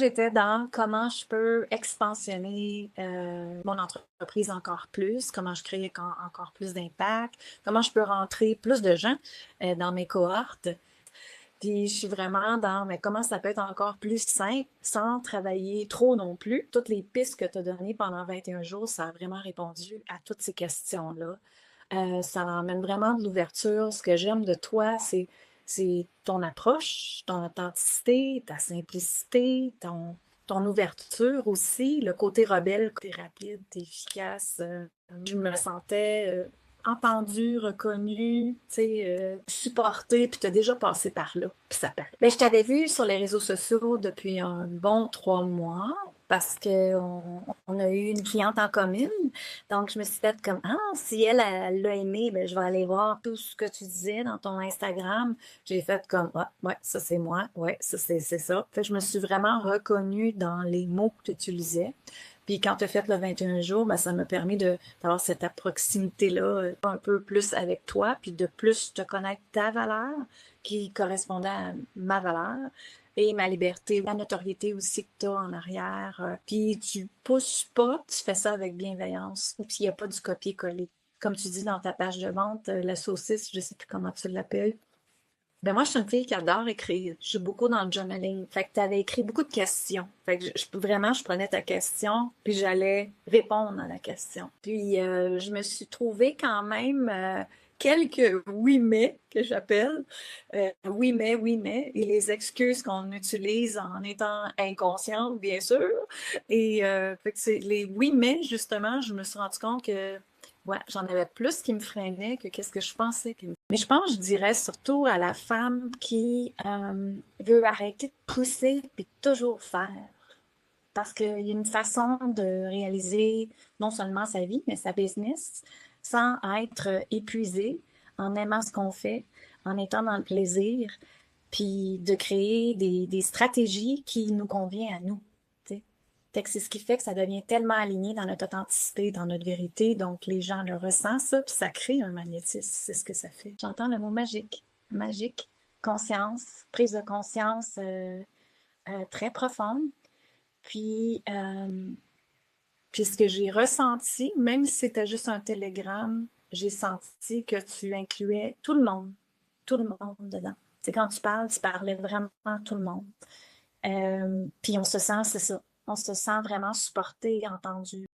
J'étais dans comment je peux expansionner mon entreprise encore plus, comment je crée encore plus d'impact, comment je peux rentrer plus de gens dans mes cohortes. Puis je suis vraiment dans mais comment ça peut être encore plus simple sans travailler trop non plus. Toutes les pistes que tu as données pendant 21 jours, ça a vraiment répondu à toutes ces questions-là. Ça emmène vraiment de l'ouverture. Ce que j'aime de toi, c'est ton approche, ton authenticité, ta simplicité, ton ouverture aussi, le côté rebelle, le côté rapide, efficace. Je me sentais entendue, reconnue, tu sais, supportée, puis tu as déjà passé par là, puis ça paraît. Ben, je t'avais vu sur les réseaux sociaux depuis un bon 3 mois parce qu'on a eu une cliente en commune. Donc, je me suis fait comme, ah, si elle l'a aimé, ben, je vais aller voir tout ce que tu disais dans ton Instagram. J'ai fait comme, ah, ouais, ça c'est moi, ouais, ça c'est ça. Fait que je me suis vraiment reconnue dans les mots que tu utilisais. Puis quand tu as fait le 21 jours, ben, ça m'a permis d'avoir cette proximité-là un peu plus avec toi, puis de plus te connaître ta valeur qui correspondait à ma valeur et ma liberté, la notoriété aussi que tu as en arrière. Puis tu pousses pas, tu fais ça avec bienveillance. Puis il n'y a pas du copier-coller. Comme tu dis dans ta page de vente, la saucisse, je sais plus comment tu l'appelles. Ben moi, je suis une fille qui adore écrire. Je suis beaucoup dans le journaling. Fait que tu avais écrit beaucoup de questions. Fait que vraiment, je prenais ta question, puis j'allais répondre à la question. Puis je me suis trouvée quand même quelques oui mais que j'appelle oui mais et les excuses qu'on utilise en étant inconsciente, bien sûr. Et fait que c'est les oui mais justement, je me suis rendu compte que ouais, j'en avais plus qui me freinait que qu'est-ce que je pensais. Mais je pense, je dirais surtout à la femme qui veut arrêter de pousser puis de toujours faire. Parce qu'il y a une façon de réaliser non seulement sa vie, mais sa business sans être épuisé, en aimant ce qu'on fait, en étant dans le plaisir, puis de créer des stratégies qui nous conviennent à nous. T'sais. Fait que c'est ce qui fait que ça devient tellement aligné dans notre authenticité, dans notre vérité. Donc, les gens le ressentent, ça, puis ça crée un magnétisme. C'est ce que ça fait. J'entends le mot magique. Magique, conscience, prise de conscience très profonde. Puis, puis ce que j'ai ressenti, même si c'était juste un télégramme, j'ai senti que tu incluais tout le monde dedans. C'est quand tu parlais vraiment tout le monde. Puis on se sent, c'est ça, on se sent vraiment supporté, entendu.